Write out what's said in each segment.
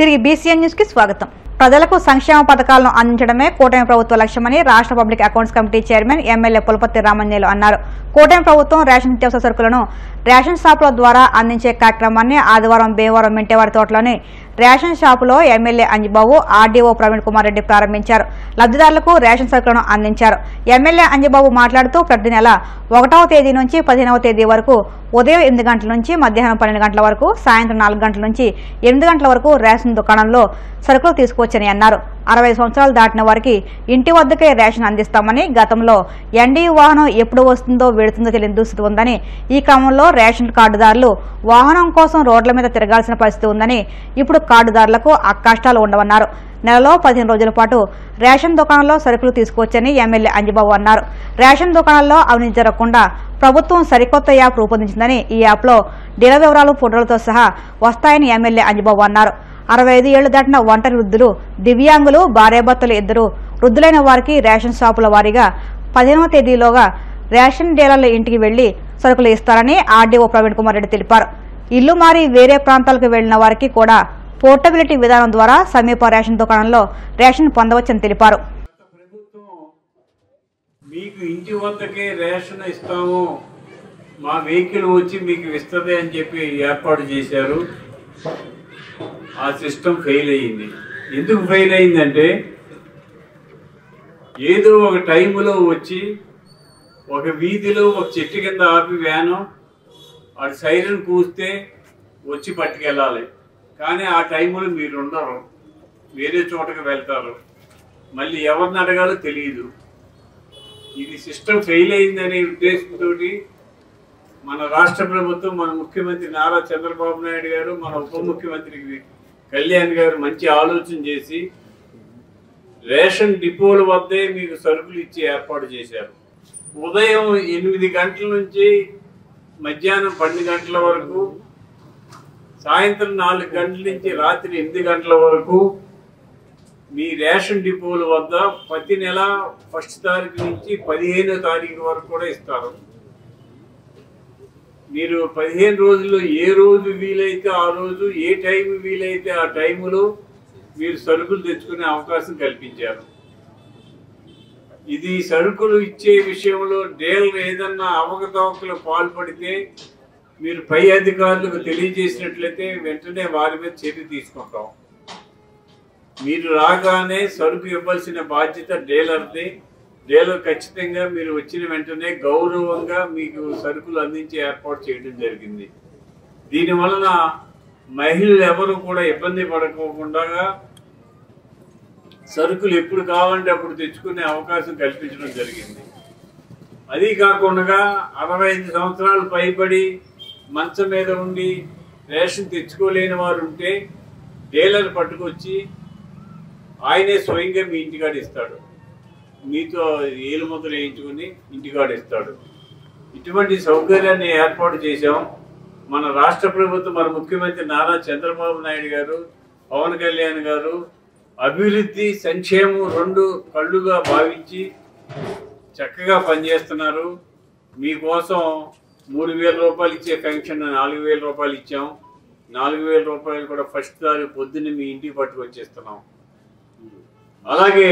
తిరిగి BCN news కి స్వాగతం. ప్రజలకు సంక్షేమ పథకాలను అందించడమే కూటమి ప్రభుత్వ లక్ష్యమని రాష్ట్ర public accounts committee chairman MLA Pulaparthi Ramanjaneyulu అన్నారు. కూటమి ప్రభుత్వం రేషన్ నిత్యావసర సరుకులను రేషన్ షాపుల ద్వారా అందించే కార్యక్రమాన్ని ఆదివారం భీమవరం మింటేవారి తోటలోని రేషన్ షాపులో ఎమ్మెల్యే అంజిబాబు, ఆర్డీఓ ప్రవీణ్ కుమార్ రెడ్డి ప్రారంభించారు. లబ్ధిదారులకు రేషన్ సరుకులను అందించారు. ఎమ్మెల్యే అంజిబాబు మాట్లాడుతూ ప్రతి నెల 1వ తేదీ నుంచి 15వ తేదీ వరకు ఉదయం 8 గంటల నుంచి మధ్యాహ్నం 12 గంటల వరకు, సాయంత్రం 4 గంటల నుంచి 8 గంటల వరకు రేషన్ దుకాణంలో సరుకులు తీసుకువచ్చని అన్నారు. 60 సంవత్సరాలు దాటిన వారికి ఇంటి వద్దకే రేషన్ అందిస్తామని, గతంలో ఎన్డీయూ వాహనం ఎప్పుడు వస్తుందో వెడుతుందో తెలియని దుస్థితి ఉందని, ఈ క్రమంలో రేషన్ కార్డుదారులు వాహనం కోసం రోడ్ల మీద తిరగాల్సిన పరిస్థితి ఉందని, ఇప్పుడు కార్డుదారులకు ఆ కష్టాలు ఉండవన్నారు. నెలలో 15 రోజుల పాటు రేషన్ దుకాణంలో సరుకులు తీసుకువచ్చని ఎమ్మెల్యే అంజిబాబు అన్నారు. రేషన్ దుకాణాల్లో అవినీతి జరగకుండా ప్రభుత్వం సరికొత్త యాప్ రూపొందించిందని, ఈ యాప్లో డీలర్ వివరాలు, ఫోటోలతో సహా వస్తాయని ఎమ్మెల్యే అంజిబాబు అన్నారు. 65 ఏళ్లు దాటిన ఒంటరి వృద్ధులు, దివ్యాంగులు, భార్యాభర్తలు ఇద్దరు వృద్ధులైన వారికి రేషన్ షాపుల వారీగా 15వ తేదీలోగా రేషన్ డీలర్ల ఇంటికి వెళ్లి సరుకులు ఇస్తారని ఆర్డీఓ ప్రవీణ్ కుమార్ రెడ్డి తెలిపారు. ఇల్లు మారి వేరే ప్రాంతాలకు వెళ్లిన వారికి కూడా పోర్టబిలిటీ విధానం ద్వారా సమీప రేషన్ దుకాణంలో రేషన్ పొందవచ్చని తెలిపారు. మీకు ఇంటి వద్దకే రేషన్ ఇస్తాము, మా వెహికల్ వచ్చి మీకు ఇస్తుంది అని చెప్పి ఏర్పాటు చేశారు. ఆ సిస్టమ్ ఫెయిల్ అయ్యింది. ఎందుకు ఫెయిల్ అయిందంటే, ఏదో ఒక టైంలో వచ్చి ఒక వీధిలో ఒక చెట్టు కింద ఆపి వ్యాను అటు సైరన్ కూస్తే వచ్చి పట్టుకెళ్ళాలి. కానీ ఆ టైంలో మీరు ఉండరు, వేరే చోటకి వెళ్తారు, మళ్ళీ ఎవరిని అడగాలో తెలియదు. ఇది సిస్టమ్ ఫెయిల్ అయిందనే ఉద్దేశంతో మన రాష్ట్ర ప్రభుత్వం, మన ముఖ్యమంత్రి నారా చంద్రబాబు నాయుడు గారు, మన ఉప ముఖ్యమంత్రి కళ్యాణ్ గారు మంచి ఆలోచన చేసి రేషన్ డిపోల వద్దే మీకు సరుకులు ఇచ్చి ఏర్పాటు చేశారు. ఉదయం 8 గంటల నుంచి మధ్యాహ్నం 12 గంటల వరకు, సాయంత్రం 4 గంటల నుంచి రాత్రి 8 గంటల వరకు మీ రేషన్ డిపోల వద్ద ప్రతి నెల 1వ తారీఖు నుంచి 15వ తారీఖు వరకు కూడా ఇస్తారు. మీరు 15 రోజుల్లో ఏ రోజు వీలైతే ఆ రోజు, ఏ టైం వీలైతే ఆ టైంలో మీరు సరుకులు తెచ్చుకునే అవకాశం కల్పించారు. ఇది సరుకులు ఇచ్చే విషయంలో డీలర్ ఏదన్నా అవకతవకలు పాల్పడితే మీరు పై అధికారులకు తెలియజేసినట్లయితే వెంటనే వారి మీద చర్య తీసుకుంటాం. మీరు రాగానే సరుకు ఇవ్వాల్సిన బాధ్యత డీలర్ది. డీలర్ ఖచ్చితంగా మీరు వచ్చిన వెంటనే గౌరవంగా మీకు సరుకులు అందించే ఏర్పాటు చేయడం జరిగింది. దీనివలన మహిళలు ఎవరు కూడా ఇబ్బంది పడకోకుండా సరుకులు ఎప్పుడు కావాలంటే అప్పుడు తెచ్చుకునే అవకాశం కల్పించడం జరిగింది. అది కాకుండా 65 సంవత్సరాలు పైబడి మంచం మీద ఉండి రేషన్ తెచ్చుకోలేని వారు ఉంటే డీలర్ పట్టుకొచ్చి ఆయనే స్వయంగా మీ ఇంటికాడ ఇస్తాడు. మీతో ఏలు ముద్ర వేయించుకుని ఇంటికాడ ఇస్తాడు. ఇటువంటి సౌకర్యాన్ని ఏర్పాటు చేశాం. మన రాష్ట్ర ప్రభుత్వం, మన ముఖ్యమంత్రి నారా చంద్రబాబు నాయుడు గారు, పవన్ కళ్యాణ్ గారు అభివృద్ధి, సంక్షేమం 2 కళ్ళుగా భావించి చక్కగా పనిచేస్తున్నారు. మీకోసం 3,000 రూపాయలు ఇచ్చే పెన్షన్ 4,000 రూపాయలు ఇచ్చాం. 4,000 రూపాయలు కూడా ఫస్ట్ తారీఖు పొద్దున్నే మీ ఇంటికి పట్టుకొచ్చేస్తున్నాం. అలాగే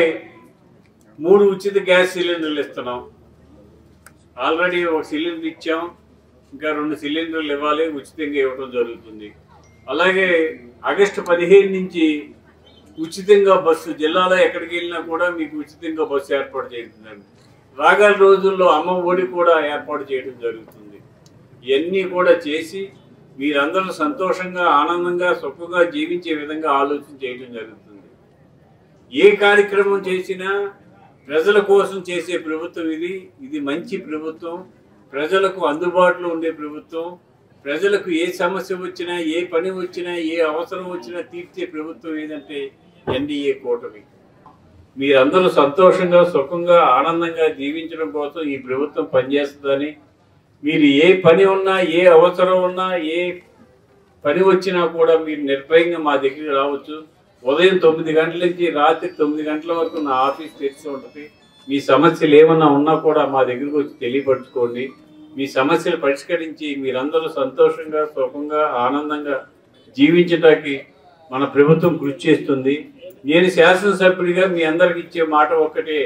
3 ఉచిత గ్యాస్ సిలిండర్లు ఇస్తున్నాం. ఆల్రెడీ ఒక సిలిండర్ ఇచ్చాం, ఇంకా 2 సిలిండర్లు ఇవ్వాలి, ఉచితంగా ఇవ్వడం జరుగుతుంది. అలాగే ఆగస్టు 15 నుంచి ఉచితంగా బస్సు, జిల్లాలో ఎక్కడికి వెళ్ళినా కూడా మీకు ఉచితంగా బస్సు ఏర్పాటు చేస్తుందండి. రాగల రోజుల్లో అమ్మ ఒడి కూడా ఏర్పాటు చేయడం జరుగుతుంది. ఇవన్నీ కూడా చేసి మీరందరూ సంతోషంగా, ఆనందంగా, సుఖంగా జీవించే విధంగా ఆలోచన చేయడం జరుగుతుంది. ఏ కార్యక్రమం చేసినా ప్రజల కోసం చేసే ప్రభుత్వం ఇది మంచి ప్రభుత్వం, ప్రజలకు అందుబాటులో ఉండే ప్రభుత్వం. ప్రజలకు ఏ సమస్య వచ్చినా, ఏ పని వచ్చినా, ఏ అవసరం వచ్చినా తీర్చే ప్రభుత్వం ఏదంటే ఎన్డీఏ కూటమి. మీరందరూ సంతోషంగా, సుఖంగా, ఆనందంగా జీవించడం కోసం ఈ ప్రభుత్వం పనిచేస్తుందని, మీరు ఏ పని ఉన్నా, ఏ అవసరం ఉన్నా, ఏ పని వచ్చినా కూడా మీరు నిర్భయంగా మా దగ్గరికి రావచ్చు. ఉదయం 9 గంటల నుంచి రాత్రి 9 గంటల వరకు నా ఆఫీస్ తెరిచి ఉంటుంది. మీ సమస్యలు ఏమన్నా ఉన్నా కూడా మా దగ్గరకు వచ్చి తెలియపరచుకోండి. మీ సమస్యలు పరిష్కరించి మీరందరూ సంతోషంగా, సుఖంగా, ఆనందంగా జీవించడానికి మన ప్రభుత్వం కృషి చేస్తుంది. నేను శాసనసభ్యుడిగా మీ అందరికి ఇచ్చే మాట ఒక్కటే,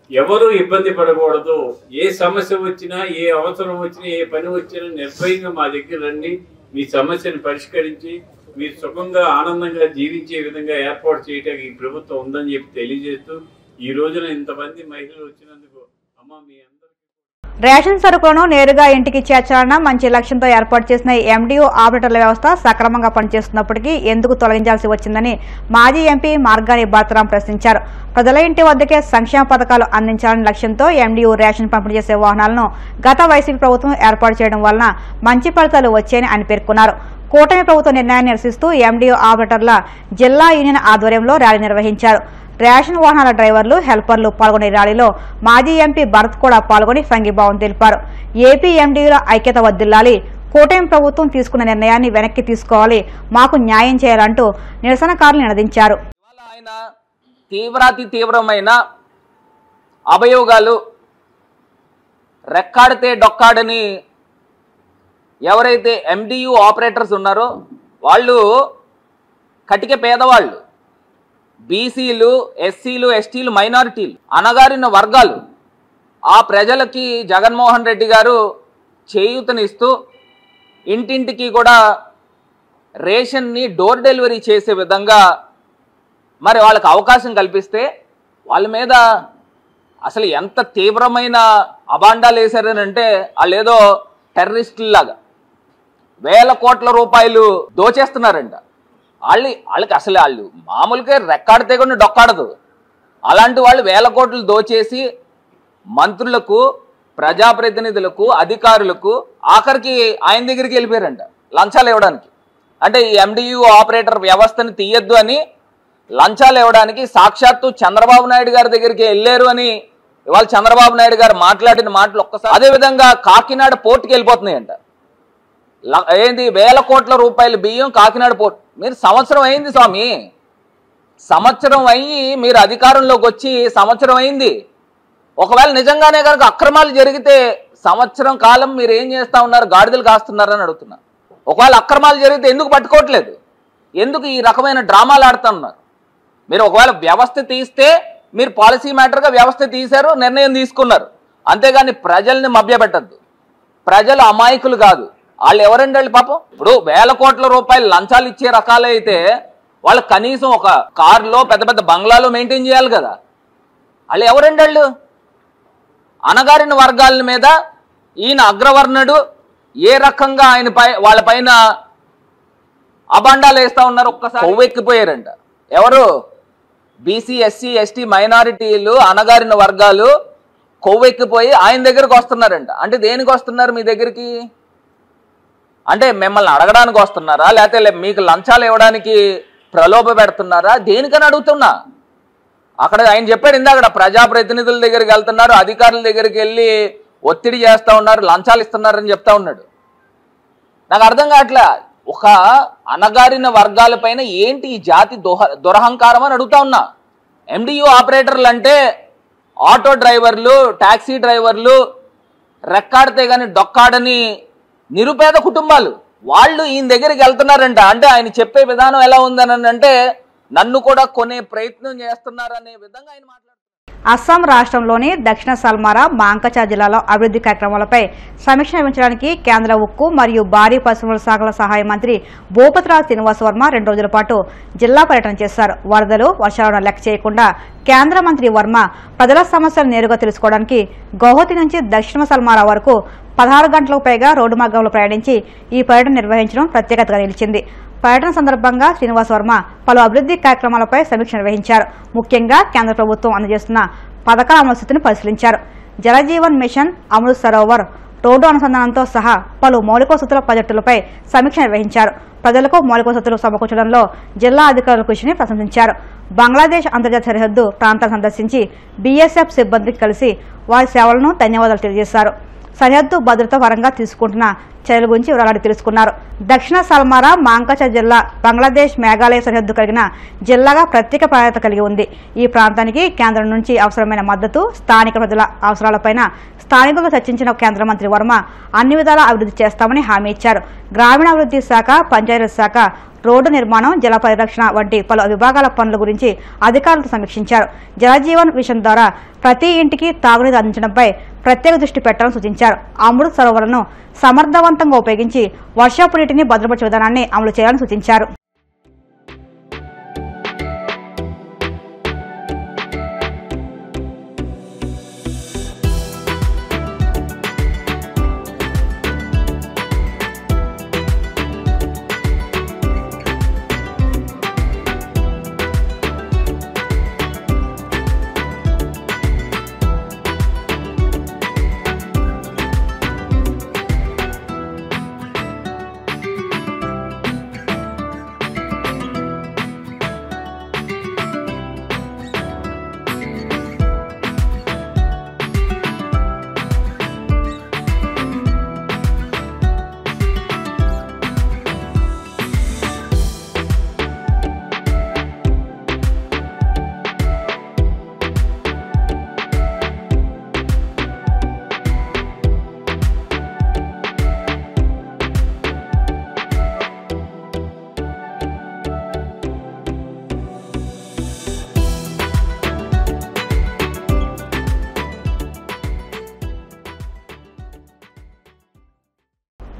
ఎవరు ఇబ్బంది పడకూడదు. ఏ సమస్య వచ్చినా, ఏ అవసరం వచ్చినా, ఏ పని వచ్చినా నిర్భయంగా మా దగ్గర రండి. మీ సమస్యను పరిష్కరించి మీరు సుఖంగా ఆనందంగా జీవించే విధంగా ఏర్పాటు చేయడానికి ఈ ప్రభుత్వం ఉందని చెప్పి తెలియజేస్తూ, ఈ రోజున ఇంతమంది మహిళలు వచ్చినందుకు అమ్మ మీ అందరికీ రేషన్ సరుకులను నేరుగా ఇంటికి చేర్చాలన్న మంచి లక్ష్యంతో ఏర్పాటు చేసిన ఎండిఓ ఆపరేటర్ల వ్యవస్థ సక్రమంగా పనిచేస్తున్నప్పటికీ ఎందుకు తొలగించాల్సి వచ్చిందని మాజీ ఎంపీ మార్గాని భరతరాం ప్రశ్నించారు. ప్రజల ఇంటి వద్దకే సంక్షేమ పథకాలు అందించాలనే లక్ష్యంతో ఎండిఓ రేషన్ పంపిణీ చేసే వాహనాలను గత వైసీపీ ప్రభుత్వం ఏర్పాటు చేయడం వలన మంచి ఫలితాలు వచ్చాయని ఆయన పేర్కొన్నారు. కూటమి ప్రభుత్వ నిర్ణయాన్ని నిరసిస్తూ ఎండిఓ ఆపరేటర్ల జిల్లా యూనియన్ ఆధ్వర్యంలో ర్యాలీ నిర్వహించారు. రేషన్ వాహనాల డ్రైవర్లు, హెల్పర్లు పాల్గొనే ర్యాలీలో మాజీ ఎంపీ భరత్ కూడా పాల్గొని సంఘీభావం తెలిపారు. ఏపీ ఎండిఓల ఐక్యత వర్ధిల్లాలి, కూటమి ప్రభుత్వం తీసుకున్న నిర్ణయాన్ని వెనక్కి తీసుకోవాలి, మాకు న్యాయం చేయాలంటూ నిరసనకారులు నినదించారు. ఆయన తీవ్రాతి తీవ్రమైన అభియోగాలు, రెక్కాడితే డొక్కాడని ఎవరైతే ఎండియు ఆపరేటర్స్ ఉన్నారో వాళ్ళు కటిక పేదవాళ్ళు, బీసీలు, ఎస్సీలు, ఎస్టీలు, మైనారిటీలు, అణగారిన వర్గాలు, ఆ ప్రజలకి జగన్మోహన్ రెడ్డి గారు చేయూతనిస్తూ ఇంటింటికి కూడా రేషన్ని డోర్ డెలివరీ చేసే విధంగా మరి వాళ్ళకి అవకాశం కల్పిస్తే వాళ్ళ మీద అసలు ఎంత తీవ్రమైన అబాండాలు వేశారనంటే వాళ్ళు ఏదో టెర్రరిస్టుల్లాగా వేల కోట్ల రూపాయలు దోచేస్తున్నారంట. వాళ్ళకి అసలు వాళ్ళు మామూలుగా రెక్కాడితే కూడా డొక్కాడదు. అలాంటి వాళ్ళు వేల కోట్లు దోచేసి మంత్రులకు, ప్రజాప్రతినిధులకు, అధికారులకు, ఆఖరికి ఆయన దగ్గరికి వెళ్ళిపోయారంట లంచాలు ఇవ్వడానికి. అంటే ఈ ఎండియు ఆపరేటర్ వ్యవస్థని తీయద్దు అని లంచాలు ఇవ్వడానికి సాక్షాత్తు చంద్రబాబు నాయుడు గారి దగ్గరికి వెళ్ళారు అని ఇవాళ చంద్రబాబు నాయుడు గారు మాట్లాడిన మాటలు ఒక్కసారి. అదేవిధంగా కాకినాడ పోర్టుకి వెళ్ళిపోతున్నాయంట. ఏంది వేల కోట్ల రూపాయల బియ్యం కాకినాడ పోర్టు. మీరు సంవత్సరం అయింది స్వామి, సంవత్సరం అయ్యి మీరు అధికారంలోకి వచ్చి సంవత్సరం అయింది. ఒకవేళ నిజంగానే కనుక అక్రమాలు జరిగితే సంవత్సరం కాలం మీరు ఏం చేస్తా ఉన్నారు? గాడిదలు కాస్తున్నారని అడుగుతున్నా. ఒకవేళ అక్రమాలు జరిగితే ఎందుకు పట్టుకోవట్లేదు? ఎందుకు ఈ రకమైన డ్రామాలు ఆడుతూ ఉన్నారు? మీరు ఒకవేళ వ్యవస్థ తీస్తే మీరు పాలసీ మ్యాటర్గా వ్యవస్థ తీశారు, నిర్ణయం తీసుకున్నారు, అంతేగాని ప్రజల్ని మభ్యపెట్టద్దు. ప్రజలు అమాయకులు కాదు. వాళ్ళు ఎవరండి వాళ్ళు పాపం? ఇప్పుడు వేల కోట్ల రూపాయలు లంచాలు ఇచ్చే రకాలైతే వాళ్ళు కనీసం ఒక కారులో పెద్ద పెద్ద బంగ్లాలో మెయింటైన్ చేయాలి కదా. వాళ్ళు ఎవరండి వాళ్ళు? అణగారిన వర్గాల మీద ఈయన అగ్రవర్ణుడు ఏ రకంగా వాళ్ళ పైన అబాండాలు వేస్తా ఉన్నారు. ఒక్కసారి కొవ్వెక్కిపోయారంట. ఎవరు? బీసీ, ఎస్సీ, ఎస్టీ, మైనారిటీలు, అణగారిన వర్గాలు కొవ్వెక్కిపోయి ఆయన దగ్గరకు వస్తున్నారంట. అంటే దేనికి వస్తున్నారు మీ దగ్గరికి? అంటే మిమ్మల్ని అడగడానికి వస్తున్నారా, లేకపోతే మీకు లంచాలు ఇవ్వడానికి ప్రలోభ పెడుతున్నారా? దేనికని అడుగుతున్నా. అక్కడ ఆయన చెప్పాడు ఇందాక, ప్రజాప్రతినిధుల దగ్గరికి వెళ్తున్నారు, అధికారుల దగ్గరికి వెళ్ళి ఒత్తిడి చేస్తూ ఉన్నారు, లంచాలు ఇస్తున్నారని చెప్తా ఉన్నాడు. నాకు అర్థం కావట్లే. ఒక అణగారిన వర్గాలపైన ఏంటి ఈ జాతి దురహంకారం అని అడుగుతా ఉన్నా. ఎండియు ఆపరేటర్లు అంటే ఆటో డ్రైవర్లు, టాక్సీ డ్రైవర్లు, రెక్కాడితే కానీ డొక్కాడని నిరుపేద కుటుంబాలు, వాళ్ళు ఈయన దగ్గరికి వెళ్తున్నారంట. అంటే ఆయన చెప్పే విధానం ఎలా ఉందని అంటే నన్ను కూడా కొనే ప్రయత్నం చేస్తున్నారనే విధంగా ఆయన మాట్లాడుతున్నారు. అస్సాం రాష్ట్రంలోని దక్షిణ సల్మారా, మాంకచా జిల్లాలో అభివృద్ధి కార్యక్రమాలపై సమీక్ష నిర్వహించడానికి కేంద్ర ఉక్కు మరియు భారీ పరిశ్రమల శాఖల సహాయ మంత్రి భూపతిరాజ్ శ్రీనివాస్ వర్మ 2 రోజుల పాటు జిల్లా పర్యటన చేశారు. వరదలు, వర్షాలను లెక్క చేయకుండా కేంద్ర మంత్రి వర్మ ప్రజల సమస్యలు నేరుగా తెలుసుకోవడానికి గౌహతి నుంచి దక్షిణ సల్మారా వరకు 16 గంటలకు పైగా రోడ్డు మార్గంలో ప్రయాణించి ఈ పర్యటన నిర్వహించడం ప్రత్యేకతగా నిలిచింది. పర్యటన సందర్భంగా శ్రీనివాస్ వర్మ పలు అభివృద్ధి కార్యక్రమాలపై సమీక్ష నిర్వహించారు. ముఖ్యంగా కేంద్ర ప్రభుత్వం అందజేస్తున్న పథకాల అమలు స్థితిని పరిశీలించారు. జలజీవన్ మిషన్, అమృత్ సరోవర్, రోడ్డు అనుసంధానంతో సహా పలు మౌలిక వసతుల ప్రాజెక్టులపై సమీక్ష నిర్వహించారు. ప్రజలకు మౌలిక వసతులు సమకూర్చడంలో జిల్లా అధికారుల కృషిని ప్రశంసించారు. బంగ్లాదేశ్ అంతర్జాతీయ సరిహద్దు ప్రాంతాలను సందర్శించి బీఎస్ఎఫ్ సిబ్బందికి కలిసి వారి సేవలను ధన్యవాదాలు తెలియజేశారు. సరిహద్దు భద్రత పరంగా తీసుకుంటున్న చర్యల గురించి వివరాలు తెలుసుకున్నారు. దక్షిణ సల్మారా, మాంకచా జిల్లా బంగ్లాదేశ్, మేఘాలయ సరిహద్దు కలిగిన జిల్లాగా ప్రత్యేక ప్రాధాన్యత కలిగి ఉంది. ఈ ప్రాంతానికి కేంద్రం నుంచి అవసరమైన మద్దతు, స్థానిక ప్రజల అవసరాలపైన స్థానికులతో చర్చించిన కేంద్ర మంత్రి వర్మ అన్ని విధాలా అభివృద్ధి చేస్తామని హామీ ఇచ్చారు. గ్రామీణాభివృద్ధి శాఖ, పంచాయతీరాజ్ శాఖ, రోడ్డు నిర్మాణం, జల పరిరక్షణ వంటి పలు విభాగాల పనుల గురించి అధికారులతో సమీక్షించారు. జలజీవన్ మిషన్ ద్వారా ప్రతి ఇంటికి తాగునీరు అందించడంపై ప్రత్యేక దృష్టి పెట్టాలని సూచించారు. అమృత్ సరోవరాలను సమర్థవంతంగా ఉపయోగించి వర్షపు నీటిని భద్రపరిచే విధానాన్ని అమలు చేయాలని సూచించారు.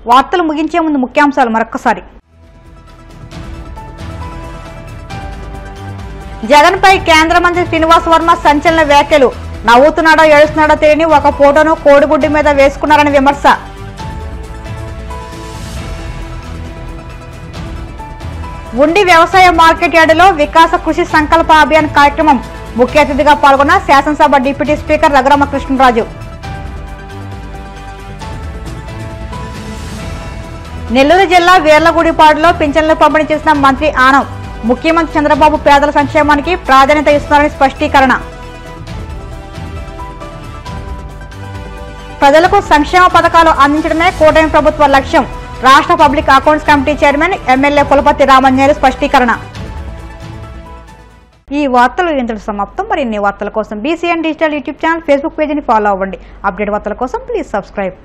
వార్తలు ముగించే ముందు ముఖ్యాంశాలు మరొక్కసారి. జగన్పై కేంద్ర మంత్రి శ్రీనివాస్ వర్మ సంచలన వ్యాఖ్యలు. నవ్వుతున్నాడో ఏడుస్తున్నాడో తెలియని ఒక ఫోటోను కోడిగుడ్డు మీద వేసుకున్నారని విమర్శ. ఉండి వ్యవసాయ మార్కెట్ యార్డులో వికాస కృషి సంకల్ప అభియాన్ కార్యక్రమం. ముఖ్య అతిథిగా పాల్గొన్న శాసనసభ డిప్యూటీ స్పీకర్ రఘురామకృష్ణరాజు. నెల్లూరు జిల్లా వీర్లగూడిపాడులో పింఛన్లు పంపిణీ చేసిన మంత్రి ఆనం. ముఖ్యమంత్రి చంద్రబాబు పేదల సంక్షేమానికి ప్రాధాన్యత ఇస్తున్నారని స్పష్టీకరణ. ప్రజలకు సంక్షేమ పథకాలు అందించడమే కూటమి ప్రభుత్వ లక్ష్యం. రాష్ట్ర public accounts committee chairman MLA Pulaparthi Ramanjaneyulu స్పష్టీకరణ. ఈ వార్తలు ఇంతటి సమాప్తం. మరిన్ని వార్తల కోసం BCN digital YouTube channel, Facebook పేజీని ఫాలో అవ్వండి. అప్డేట్ వార్తల కోసం ప్లీజ్ సబ్స్క్రైబ్.